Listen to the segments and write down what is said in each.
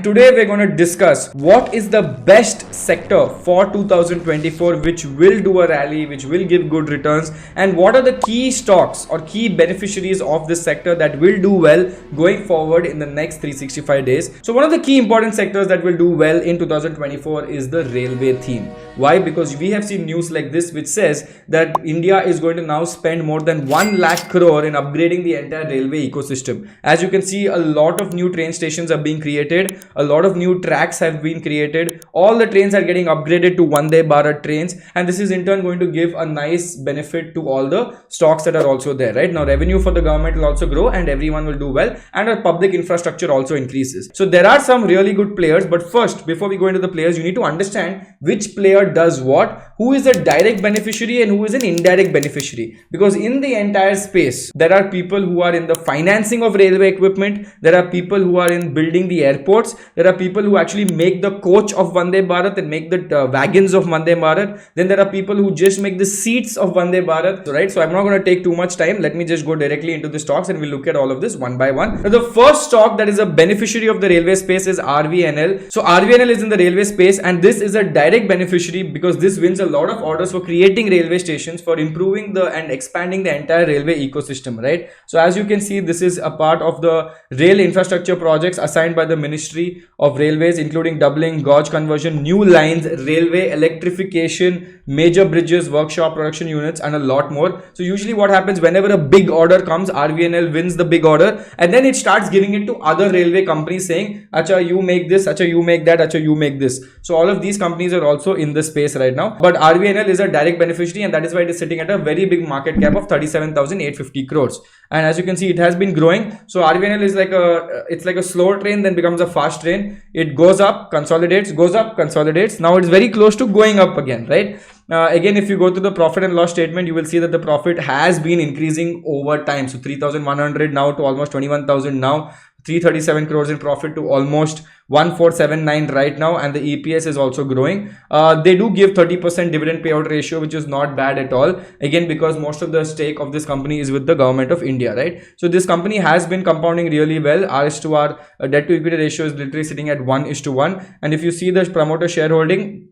Today we're going to discuss what is the best sector for 2024 which will do a rally, which will give good returns, and what are the key stocks or key beneficiaries of this sector that will do well going forward in the next 365 days. So one of the key important sectors that will do well in 2024 is the railway theme. Why? Because we have seen news like this which says that India is going to now spend more than 1 lakh crore in upgrading the entire railway ecosystem. As you can see, a lot of new train stations are being created. A lot of new tracks have been created. All the trains are getting upgraded to Vande Bharat trains, and this is in turn going to give a nice benefit to all the stocks that are also there. Right now, revenue for the government will also grow, and everyone will do well, and our public infrastructure also increases. So there are some really good players, but first, before we go into the players, you need to understand which player does what, who is a direct beneficiary and who is an indirect beneficiary. Because in the entire space, there are people who are in the financing of railway equipment, there are people who are in building the airports, there are people who actually make the coach of Vande Bharat and make the wagons of Vande Bharat. Then there are people who just make the seats of Vande Bharat, right? So I'm not going to take too much time. Let me just go directly into the stocks and we'll look at all of this one by one. Now, the first stock that is a beneficiary of the railway space is RVNL. So RVNL is in the railway space, and this is a direct beneficiary because this wins a lot of orders for creating railway stations, for improving and expanding the entire railway ecosystem, right? So as you can see, this is a part of the rail infrastructure projects assigned by the Ministry of Railways, including doubling, gauge conversion, new lines, railway electrification, major bridges, workshop production units, and a lot more. So usually what happens whenever a big order comes, RVNL wins the big order, and then it starts giving it to other railway companies saying, Acha, you make this, Acha, you make that, Acha, you make this. So all of these companies are also in the space right now, but RVNL is a direct beneficiary, and that is why it is sitting at a very big market cap of 37,850 crores. And as you can see, it has been growing. So RVNL is like a slow train, then becomes a fast train. It goes up, consolidates, goes up, consolidates. Now it's very close to going up again, right? Again, if you go to the profit and loss statement, you will see that the profit has been increasing over time. So 3,100 now to almost 21,000 now, 337 crores in profit to almost 1479 right now, and the EPS is also growing. They do give 30% dividend payout ratio, which is not bad at all. Again, because most of the stake of this company is with the government of India, right? So this company has been compounding really well. R/R debt to equity ratio is literally sitting at 1:1, and if you see the promoter shareholding,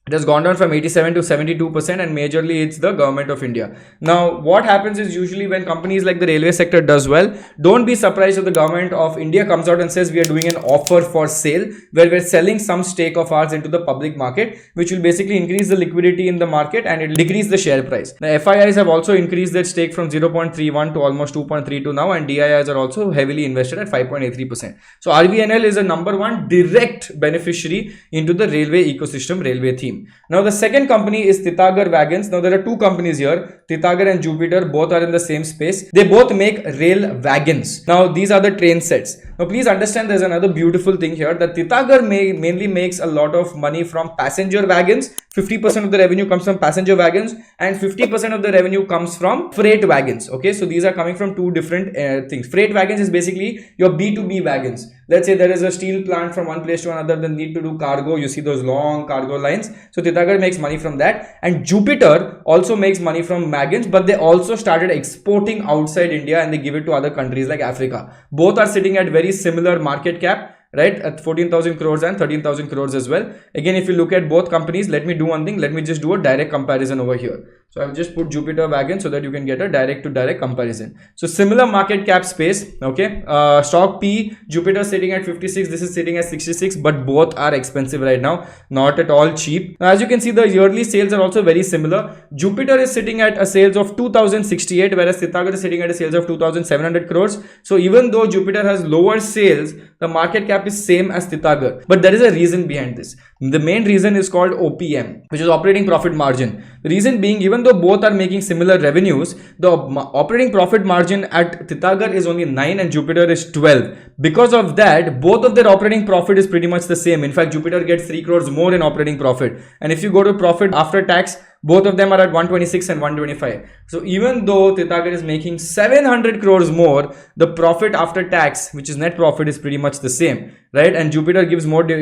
it has gone down from 87 to 72%, and majorly it's the government of India. Now, what happens is usually when companies like the railway sector does well, don't be surprised if the government of India comes out and says we are doing an offer for sale where we're selling some stake of ours into the public market, which will basically increase the liquidity in the market and it will decrease the share price. The FIIs have also increased their stake from 0.31 to almost 2.32 now, and DIIs are also heavily invested at 5.83%. So RVNL is a number one direct beneficiary into the railway ecosystem, railway theme. Now the second company is Titagarh Wagons. Now there are two companies here, Titagarh and Jupiter, both are in the same space. They both make rail wagons. Now these are the train sets. Now please understand there's another beautiful thing here, that Titagarh mainly makes a lot of money from passenger wagons. 50% of the revenue comes from passenger wagons and 50% of the revenue comes from freight wagons. Okay, so these are coming from two different things. Freight wagons is basically your B2B wagons. Let's say there is a steel plant from one place to another, then need to do cargo. You see those long cargo lines. So Titagarh makes money from that, and Jupiter also makes money from wagons, but they also started exporting outside India and they give it to other countries like Africa. Both are sitting at very similar market cap, right, at 14,000 crores and 13,000 crores as well. Again, if you look at both companies, let me do one thing. Let me just do a direct comparison over here. So I've just put Jupiter Wagon so that you can get a direct to direct comparison. So similar market cap space, okay. Stock P, Jupiter sitting at 56, this is sitting at 66, but both are expensive right now, not at all cheap. Now, as you can see, the yearly sales are also very similar. Jupiter is sitting at a sales of 2,068, whereas Titagarh is sitting at a sales of 2,700 crores. So even though Jupiter has lower sales, the market cap is same as Titagarh, but there is a reason behind this. The main reason is called OPM, which is operating profit margin. The reason being, even though both are making similar revenues, the operating profit margin at Titagarh is only 9 and Jupiter is 12. Because of that, both of their operating profit is pretty much the same. In fact, Jupiter gets 3 crores more in operating profit, and if you go to profit after tax, Both of them are at 126 and 125. So even though Titagarh is making 700 crores more, the profit after tax, which is net profit, is pretty much the same, right? And Jupiter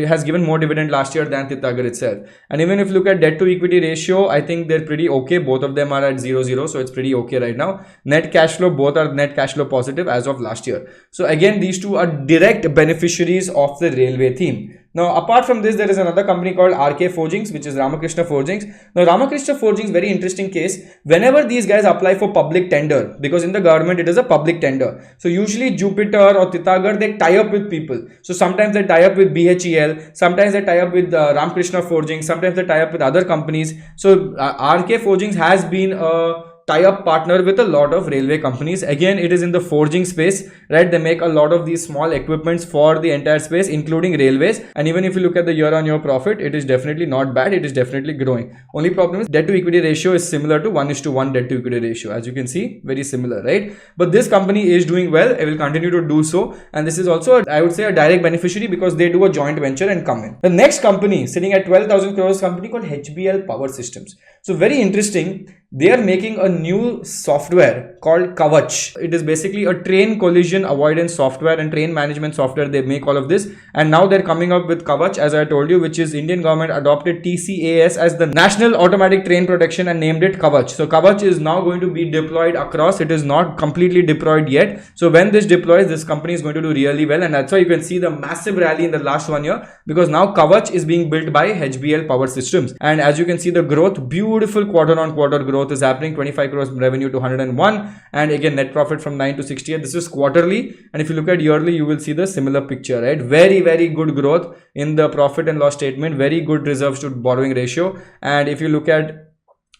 has given more dividend last year than Titagarh itself. And even if you look at debt to equity ratio, I think they're pretty okay. Both of them are at 0.0, so it's pretty okay right now. Net cash flow, both are net cash flow positive as of last year. So again, these two are direct beneficiaries of the railway theme. Now, apart from this, there is another company called RK Forgings, which is Ramakrishna Forgings. Now, Ramakrishna Forgings, very interesting case. Whenever these guys apply for public tender, because in the government, it is a public tender. So, usually Jupiter or Titagarh, they tie up with people. So, sometimes they tie up with BHEL, sometimes they tie up with Ramakrishna Forgings, sometimes they tie up with other companies. So, RK Forgings has been a tie-up partner with a lot of railway companies. Again, it is in the forging space, right? They make a lot of these small equipments for the entire space, including railways. And even if you look at the year-on-year profit, it is definitely not bad. It is definitely growing. Only problem is debt to equity ratio is similar to 1:1 debt to equity ratio. As you can see, very similar, right? But this company is doing well. It will continue to do so. And this is also, I would say, a direct beneficiary because they do a joint venture and come in. The next company sitting at 12,000 crores company called HBL Power Systems. So very interesting. They are making a new software called Kavach. It is basically a train collision avoidance software and train management software. They make all of this. And now they're coming up with Kavach, as I told you, which is Indian government adopted TCAS as the National Automatic Train Protection and named it Kavach. So Kavach is now going to be deployed across. It is not completely deployed yet. So when this deploys, this company is going to do really well. And that's why you can see the massive rally in the last 1 year, because now Kavach is being built by HBL Power Systems. And as you can see, the growth, beautiful quarter-on-quarter growth is happening. 25 crores revenue to 101, and again net profit from 9 to 68. This is quarterly, and if you look at yearly, you will see the similar picture, right? Very, very good growth in the profit and loss statement, very good reserves to borrowing ratio. And if you look at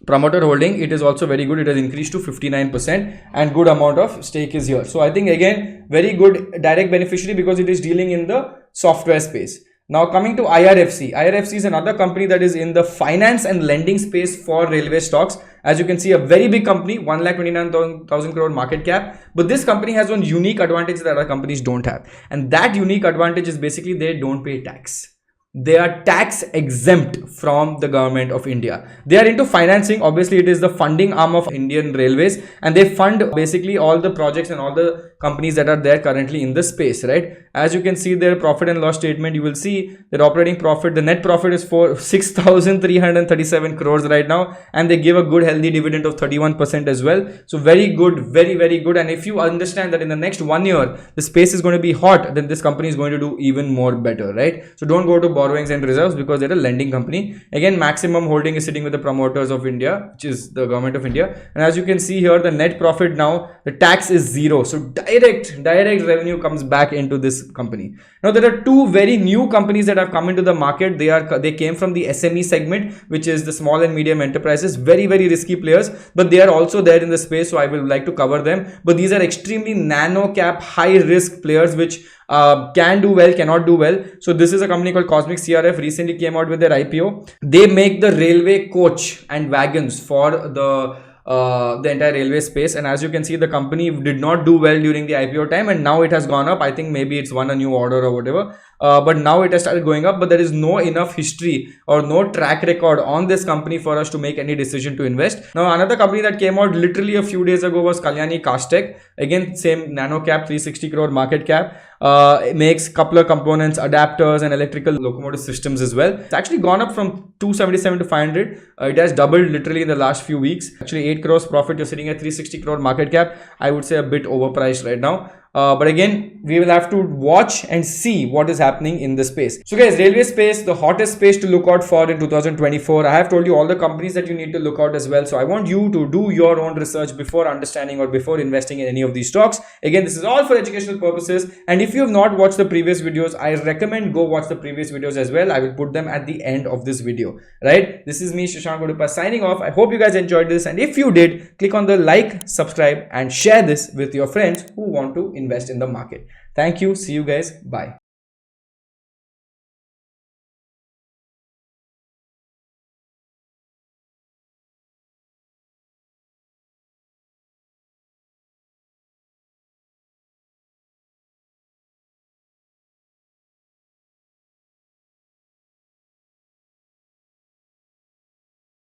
promoter holding, it is also very good. It has increased to 59%, and good amount of stake is here. So I think again, very good direct beneficiary because it is dealing in the software space. Now coming to IRFC. IRFC is another company that is in the finance and lending space for railway stocks. As you can see, a very big company, 1,29,000 crore market cap. But this company has one unique advantage that other companies don't have. And that unique advantage is basically they don't pay tax. They are tax exempt from the government of India. They are into financing. Obviously, it is the funding arm of Indian Railways, and they fund basically all the projects and all the companies that are there currently in the space, right? As you can see their profit and loss statement, you will see their operating profit, the net profit is for 6,337 crores right now, and they give a good healthy dividend of 31% as well. So very good, very, very good. And if you understand that in the next 1 year, the space is going to be hot, then this company is going to do even more better, right? So don't go to borrowings and reserves because they're a lending company. Again, maximum holding is sitting with the promoters of India, which is the government of India. And as you can see here, the net profit now, the tax is zero. So direct revenue comes back into this company. Now there are two very new companies that have come into the market. They came from the SME segment, which is the small and medium enterprises. Very, very risky players, but they are also there in the space. So I will like to cover them. But these are extremely nano cap, high risk players, which can do well, cannot do well. So this is a company called Cosmic CRF, recently came out with their IPO. They make the railway coach and wagons for the entire railway space. And as you can see, the company did not do well during the IPO time, and now it has gone up. I think maybe it's won a new order or whatever. But now it has started going up, but there is no enough history or no track record on this company for us to make any decision to invest. Now another company that came out literally a few days ago was Kalyani Castech. Again, same nano cap, 360 crore market cap. It makes coupler components, adapters, and electrical locomotive systems as well. It's actually gone up from 277 to 500. It has doubled literally in the last few weeks. Actually 8 crores profit, you're sitting at 360 crore market cap. I would say a bit overpriced right now. But again, we will have to watch and see what is happening in the space. So guys, railway space, the hottest space to look out for in 2024. I have told you all the companies that you need to look out as well. So I want you to do your own research before understanding or before investing in any of these stocks. Again, this is all for educational purposes. And if you have not watched the previous videos, I recommend go watch the previous videos as well. I will put them at the end of this video, right? This is me, Shashank Goduppa, signing off. I hope you guys enjoyed this. And if you did, click on the like, subscribe, and share this with your friends who want to invest in the market. Thank you. See you guys. Bye.